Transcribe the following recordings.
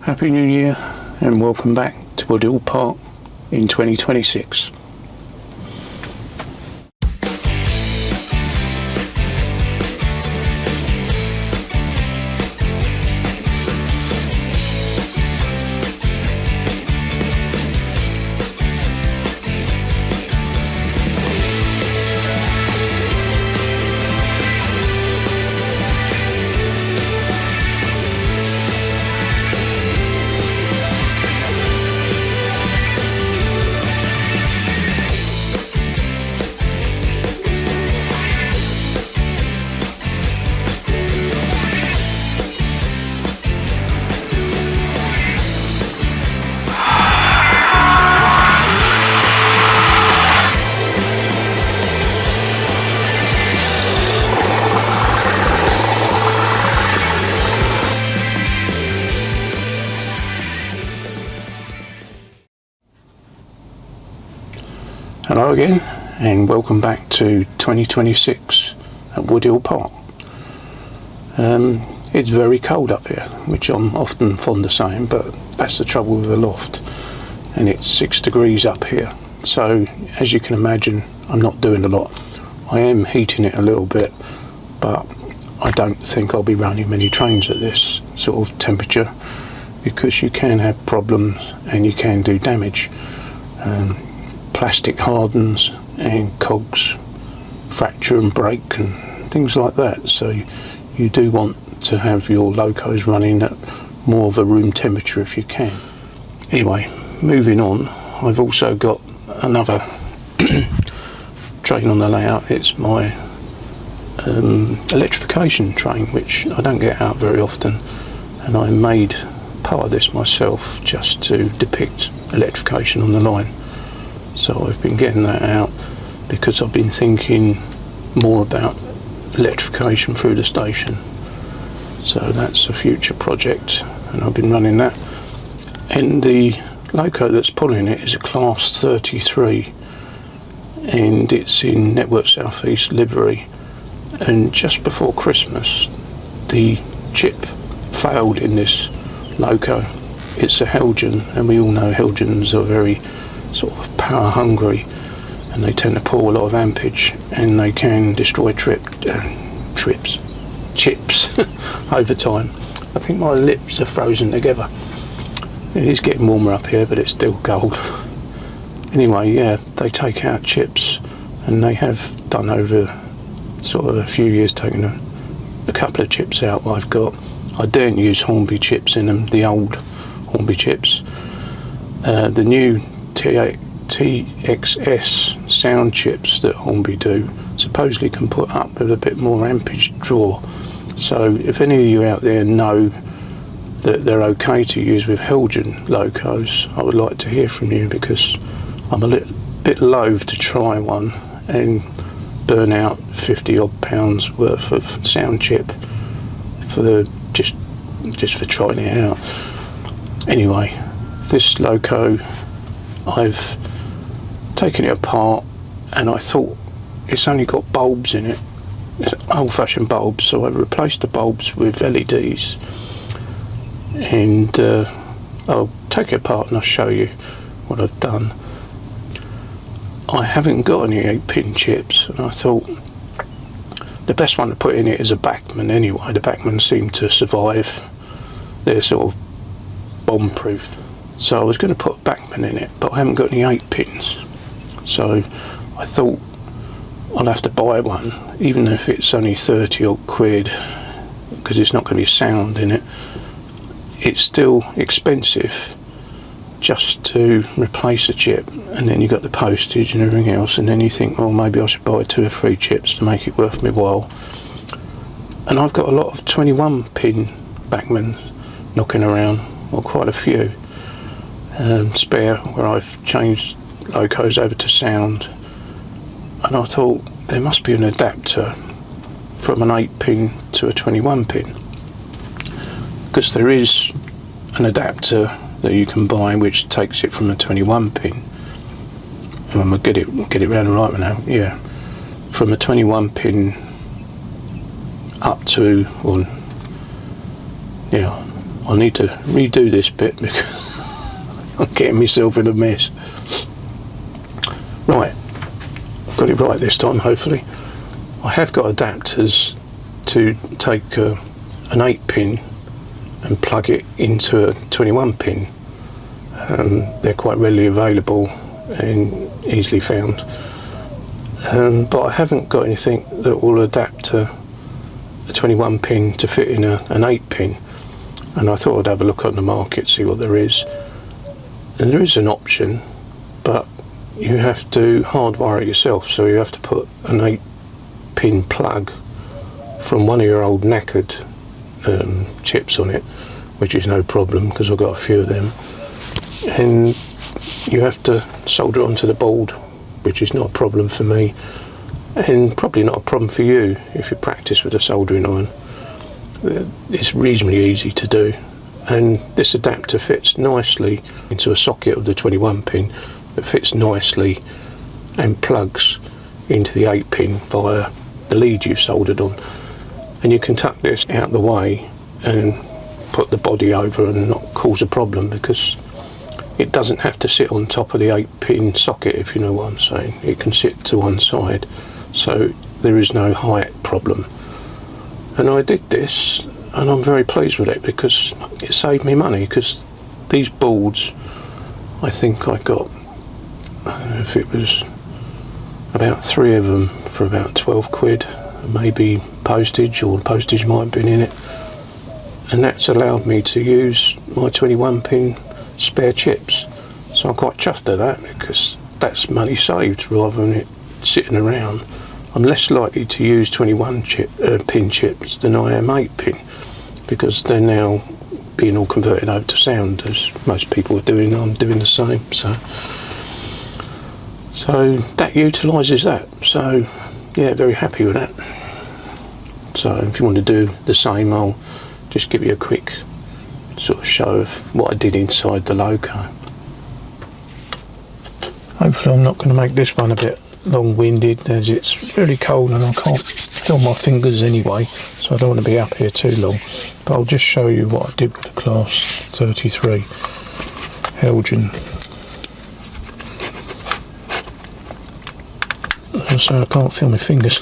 Happy New Year and welcome back to Woodhill Park in 2026. Hello again and welcome back to 2026 at Woodhill Park. It's very cold up here, which I'm often fond of saying, but that's the trouble with the loft, and it's 6 degrees up here. So as you can imagine, I'm not doing a lot. I am heating it a little bit, but I don't think I'll be running many trains at this sort of temperature, because you can have problems and you can do damage. Plastic hardens and cogs fracture and break and things like that, so you do want to have your locos running at more of a room temperature if you can. Anyway, moving on, I've also got another train on the layout. It's my electrification train, which I don't get out very often, and I made part of this myself just to depict electrification on the line. So I've been getting that out because I've been thinking more about electrification through the station. So that's a future project, and I've been running that. And the loco that's pulling it is a class 33, and it's in Network South East livery. And just before Christmas, the chip failed in this loco. It's a Helgen, and we all know Helgens are very sort of power hungry, and they tend to pull a lot of ampage, and they can destroy chips over time. I think my lips are frozen together. It is getting warmer up here, but it's still cold. Anyway, yeah, they take out chips, and they have done over sort of a few years, taken a couple of chips out I've got. I daren't use Hornby chips in them, the old Hornby chips. The new TXS sound chips that Hornby do supposedly can put up with a bit more ampage draw. So if any of you out there know that they're okay to use with Helgen locos, I would like to hear from you, because I'm a little bit loath to try one and burn out 50 odd pounds worth of sound chip for the just for trying it out. Anyway, this loco, I've taken it apart, and I thought it's only got bulbs in it. It's old-fashioned bulbs, so I replaced the bulbs with LEDs, and I'll take it apart and I'll show you what I've done. I haven't got any 8-pin chips, and I thought the best one to put in it is a bachmann anyway. The bachmann seem to survive. They're sort of bomb-proofed. So I was going to put a bachmann in it, but I haven't got any 8-pins. So I thought I'll have to buy one, even if it's only 30 odd quid, because it's not going to be sound in it. It's still expensive just to replace a chip, and then you got the postage and everything else, and then you think, well, maybe I should buy 2 or 3 chips to make it worth my while. And I've got a lot of 21-pin bachmanns knocking around, or quite a few. Spare, where I've changed locos over to sound, and I thought there must be an adapter from an 8-pin to a 21-pin, because there is an adapter that you can buy which takes it from a 21-pin, and I'm gonna get it round the right one now. Yeah, from a 21-pin up to, well, yeah, I need to redo this bit because I'm getting myself in a mess. Right, got it right this time, hopefully. I have got adapters to take an 8-pin and plug it into a 21-pin. They're quite readily available and easily found. But I haven't got anything that will adapt a 21-pin to fit in an 8-pin. And I thought I'd have a look on the market, see what there is. And there is an option, but you have to hardwire it yourself, so you have to put an 8-pin plug from one of your old knackered chips on it, which is no problem because I've got a few of them, and you have to solder it onto the board, which is not a problem for me, and probably not a problem for you if you practice with a soldering iron. It's reasonably easy to do, and this adapter fits nicely into a socket of the 21-pin that fits nicely and plugs into the 8-pin via the lead you've soldered on. And you can tuck this out the way and put the body over and not cause a problem, because it doesn't have to sit on top of the 8-pin socket, if you know what I'm saying. It can sit to one side, so there is no height problem. And I did this and I'm very pleased with it because it saved me money, because these boards, I think I got, if it was about 3 of them for about 12 quid, maybe postage, or postage might have been in it, and that's allowed me to use my 21-pin spare chips. So I'm quite chuffed at that, because that's money saved rather than it sitting around. I'm less likely to use 21-pin chips than I am 8-pin, because they're now being all converted over to sound, as most people are doing. I'm doing the same, so that utilises that. So yeah, very happy with that. So if you want to do the same, I'll just give you a quick sort of show of what I did inside the loco. Hopefully I'm not going to make this one a bit long-winded, as it's really cold and I can't feel my fingers anyway, so I don't want to be up here too long. But I'll just show you what I did with the Class 33 Helgen. So I can't feel my fingers,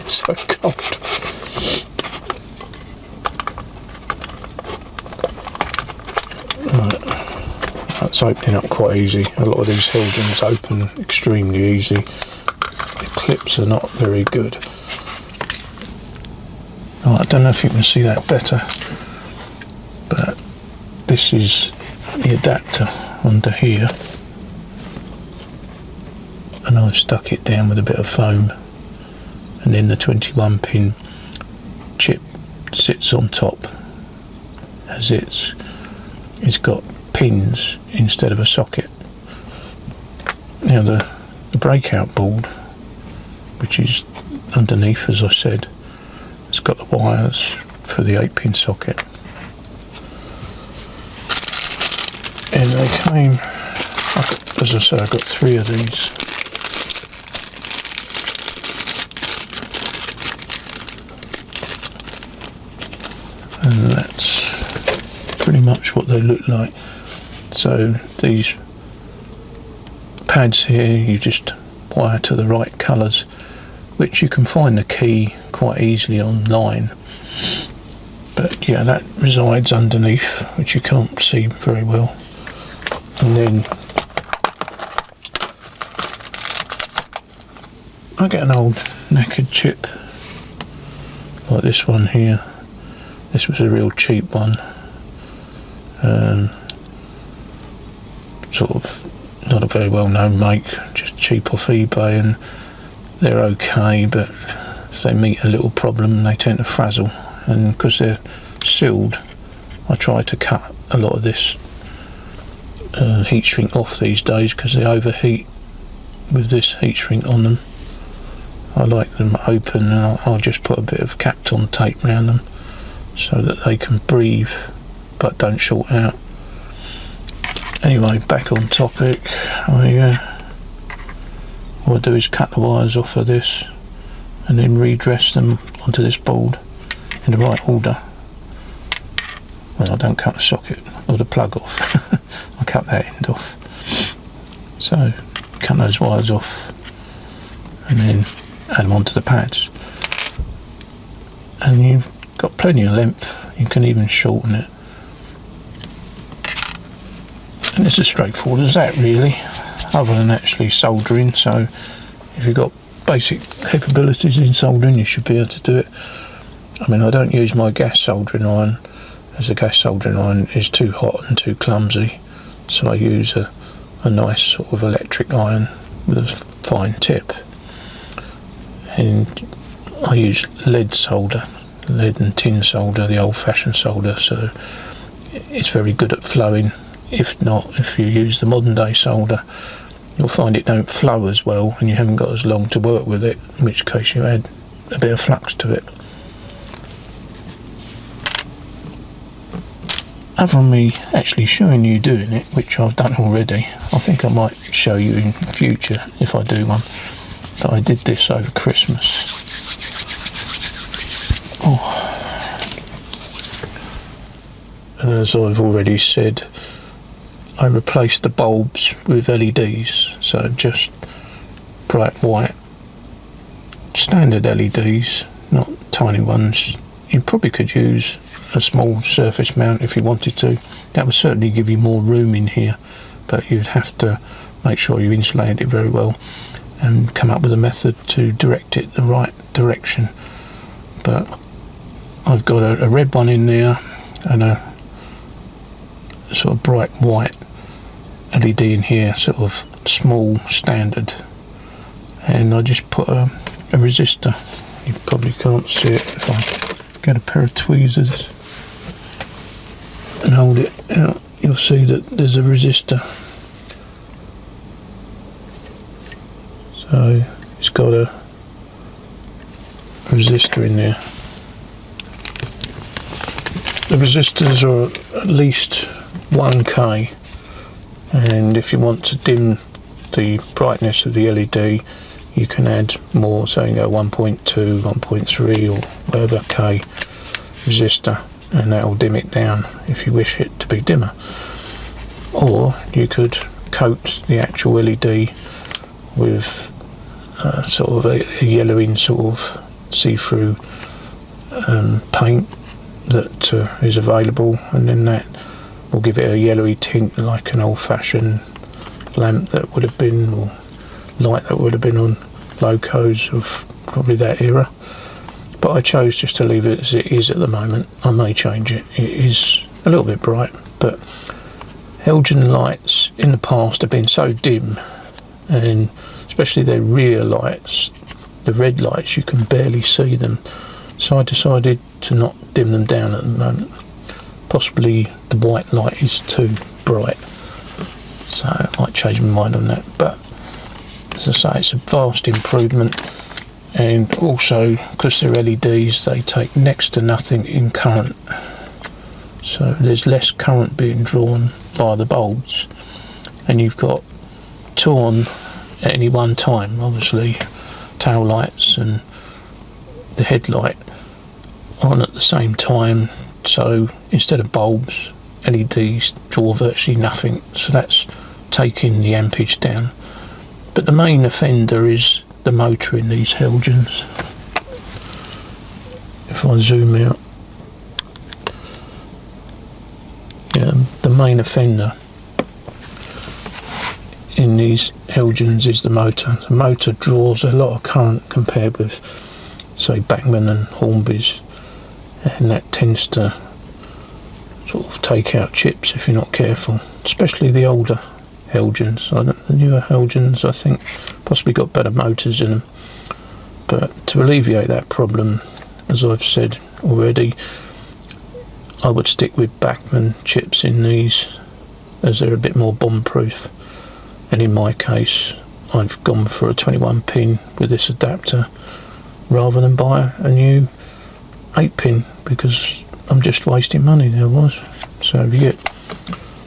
it's so cold. Right, that's opening up quite easy. A lot of these Helgens open extremely easy. The clips are not very good. Right, I don't know if you can see that better, but this is the adapter under here, and I've stuck it down with a bit of foam, and then the 21-pin chip sits on top, as it's got pins instead of a socket. Now the breakout board, which is underneath, as I said, it's got the wires for the 8-pin socket, and they came, as I said, I got 3 of these. And that's pretty much what they look like. So these pads here, you just wire to the right colours, which you can find the key quite easily online. But yeah, that resides underneath, which you can't see very well. And then I get an old knackered chip like this one here. This was a real cheap one, sort of not a very well known make, just cheap off eBay, and they're okay, but if they meet a little problem they tend to frazzle, and because they're sealed, I try to cut a lot of this heat shrink off these days, because they overheat with this heat shrink on them. I like them open, and I'll just put a bit of Kapton tape around them so that they can breathe but don't short out. Anyway, back on topic, what I do is cut the wires off of this and then redress them onto this board in the right order. Well, I don't cut the socket or the plug off. I cut that end off. So cut those wires off and then add them onto the pads, and you've got plenty of length. You can even shorten it, and it's as straightforward as that really, other than actually soldering. So if you've got basic capabilities in soldering, you should be able to do it. I mean, I don't use my gas soldering iron, as the gas soldering iron is too hot and too clumsy, so I use a nice sort of electric iron with a fine tip, and I use lead solder, lead and tin solder, the old-fashioned solder, so it's very good at flowing. If not, if you use the modern day solder, you'll find it don't flow as well, and you haven't got as long to work with it, in which case you add a bit of flux to it. Other than me actually showing you doing it, which I've done already, I think I might show you in future if I do one, but I did this over Christmas. And as I've already said, I replaced the bulbs with LEDs, so just bright white standard LEDs, not tiny ones. You probably could use a small surface mount if you wanted to. That would certainly give you more room in here, but you'd have to make sure you insulate it very well and come up with a method to direct it the right direction. But I've got a red one in there and a sort of bright white LED in here, sort of small standard, and I just put a resistor. You probably can't see it if I get a pair of tweezers and hold it out. You'll see that there's a resistor, so it's got a resistor in there. The resistors are at least 1k, and if you want to dim the brightness of the LED, you can add more, so you go 1.2, 1.3 or whatever k resistor, and that will dim it down if you wish it to be dimmer. Or you could coat the actual LED with sort of a yellowing sort of see-through paint that is available, and then that will give it a yellowy tint like an old-fashioned lamp that would have been, or light that would have been on locos of probably that era. But I chose just to leave it as it is at the moment. I may change it. It is a little bit bright, but halogen lights in the past have been so dim, and especially their rear lights, the red lights, you can barely see them. So I decided to not dim them down at the moment. Possibly the white light is too bright, so I might change my mind on that. But as I say, it's a vast improvement, and also because they're LEDs, they take next to nothing in current, so there's less current being drawn by the bulbs, and you've got two on at any one time. Obviously tail lights and the headlight on at the same time, so instead of bulbs, LEDs draw virtually nothing, so that's taking the ampage down. But the main offender is the motor in these halogens. If I zoom out, yeah, the main offender in these halogens is the motor. The motor draws a lot of current compared with, say, Bachmann and Hornby's, and that tends to sort of take out chips if you're not careful, especially the older halogens. The newer halogens, I think, possibly got better motors in them. But to alleviate that problem, as I've said already, I would stick with Bachmann chips in these, as they're a bit more bomb-proof. And in my case, I've gone for a 21 pin with this adapter rather than buy a new 8-pin, because I'm just wasting money otherwise. So if you get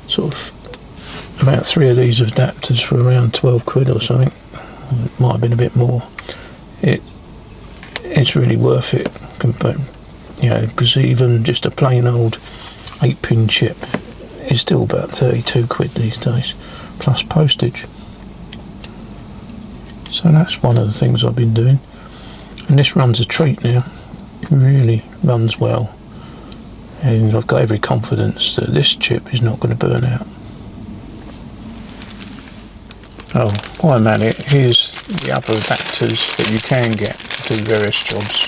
sort of about 3 of these adapters for around 12 quid or something, it might have been a bit more, it's really worth it, you know, because even just a plain old 8-pin chip is still about 32 quid these days, plus postage. So that's one of the things I've been doing, and this runs a treat now. It really runs well, and I've got every confidence that this chip is not going to burn out. Oh, while I'm at it, here's the other adapters that you can get to do various jobs.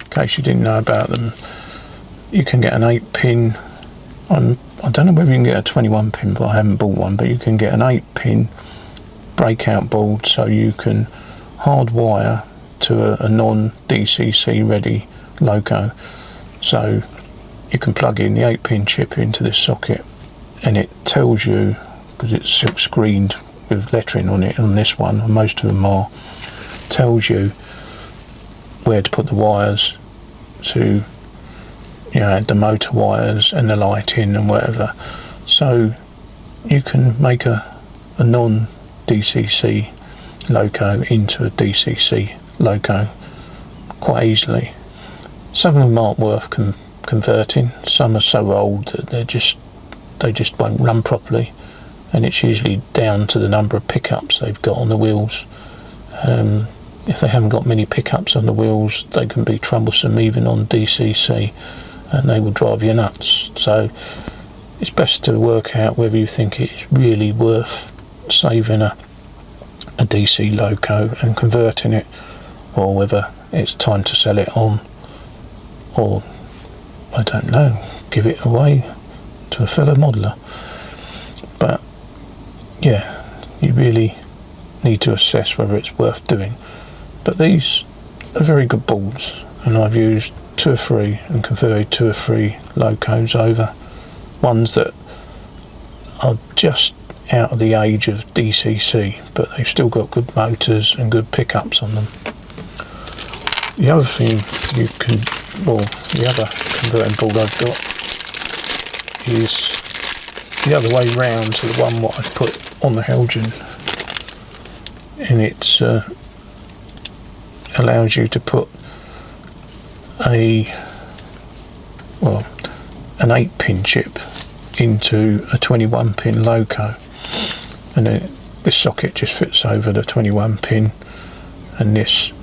In case you didn't know about them, you can get an 8-pin. I don't know whether you can get a 21-pin, but I haven't bought one. But you can get an 8-pin breakout board, so you can hardwire to a non-DCC ready loco. So you can plug in the 8-pin chip into this socket, and it tells you, because it's silk screened with lettering on it on this one, and most of them are, tells you where to put the wires to, you know, add the motor wires and the lighting and whatever. So you can make a non-DCC loco into a DCC loco quite easily. Some of them aren't worth converting. Some are so old that they just won't run properly, and it's usually down to the number of pickups they've got on the wheels. If they haven't got many pickups on the wheels, they can be troublesome even on DCC, and they will drive you nuts. So it's best to work out whether you think it's really worth saving a DC loco and converting it, or whether it's time to sell it on, or I don't know, give it away to a fellow modeler. But yeah, you really need to assess whether it's worth doing. But these are very good boards, and I've used 2 or 3 and converted 2 or 3 locos over, ones that are just out of the age of DCC, but they've still got good motors and good pickups on them. The other thing you can, well, the other converting board I've got is the other way round to the one what I've put on the Helgen, and it allows you to put an 8-pin chip into a 21-pin loco, and then this socket just fits over the 21-pin, and this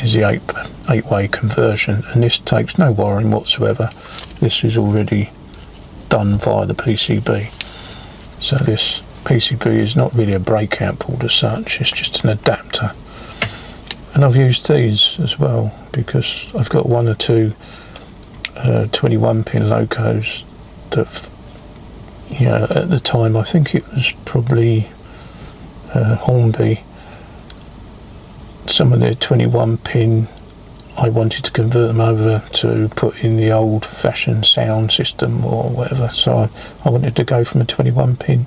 is the 8-way conversion, and this takes no wiring whatsoever. This is already done via the PCB. So this PCB is not really a breakout board as such, it's just an adapter. And I've used these as well because I've got 1 or 2 21-pin locos that, you know, at the time I think it was probably Hornby, some of their 21-pin, I wanted to convert them over to put in the old-fashioned sound system or whatever, so I wanted to go from a 21-pin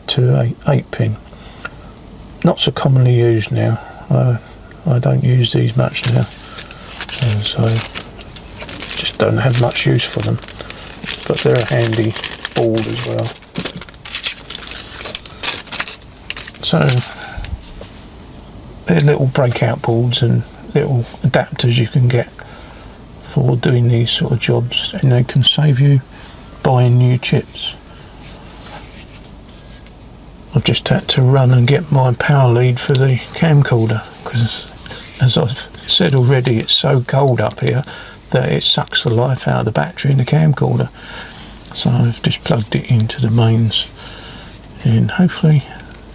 to a 8-pin. Not so commonly used now. I don't use these much now, and so just don't have much use for them, but they're a handy board as well. So they're little breakout boards and little adapters you can get for doing these sort of jobs, and they can save you buying new chips. I've just had to run and get my power lead for the camcorder, because as I've said already, it's so cold up here that it sucks the life out of the battery in the camcorder. So I've just plugged it into the mains, and hopefully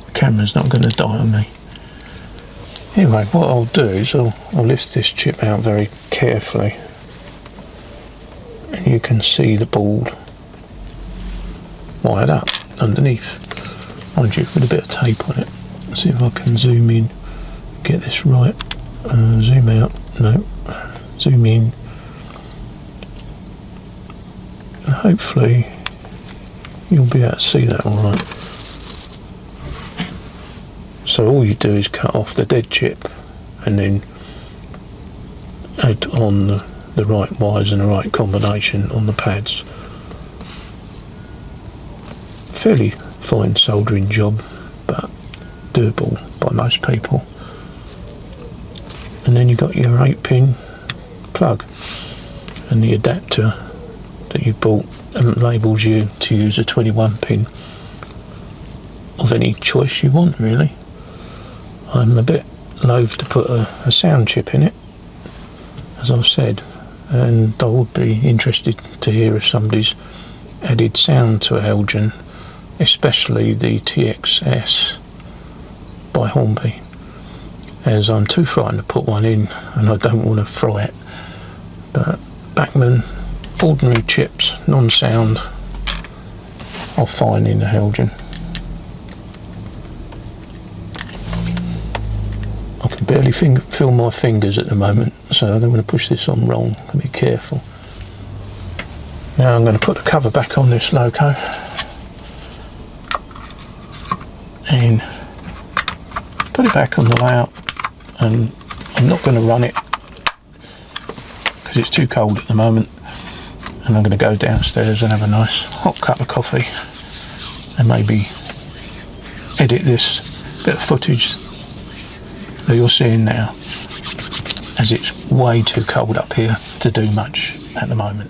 the camera's not going to die on me. Anyway, what I'll do is I'll lift this chip out very carefully, and you can see the board wired up underneath, mind you, with a bit of tape on it. Let's see if I can zoom in, get this right. Zoom out, no, zoom in, and hopefully you'll be able to see that alright. So all you do is cut off the dead chip and then add on the right wires and the right combination on the pads. Fairly fine soldering job, but doable by most people. And then you've got your 8-pin plug and the adapter that you bought enables you to use a 21 pin of any choice you want, really. I'm a bit loath to put a sound chip in it, as I've said, and I would be interested to hear if somebody's added sound to a Elgin, especially the TXS by Hornby, as I'm too frightened to put one in and I don't want to fry it. But Bachmann ordinary chips, non-sound, are fine in the Elgin. I can barely feel my fingers at the moment, so I don't want to push this on wrong. Be careful. Now I'm going to put the cover back on this loco and put it back on the layout, and I'm not going to run it because it's too cold at the moment, and I'm going to go downstairs and have a nice hot cup of coffee and maybe edit this bit of footage that you're seeing now, as it's way too cold up here to do much at the moment.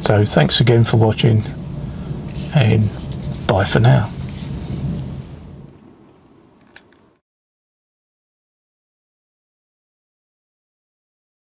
So thanks again for watching, and bye for now.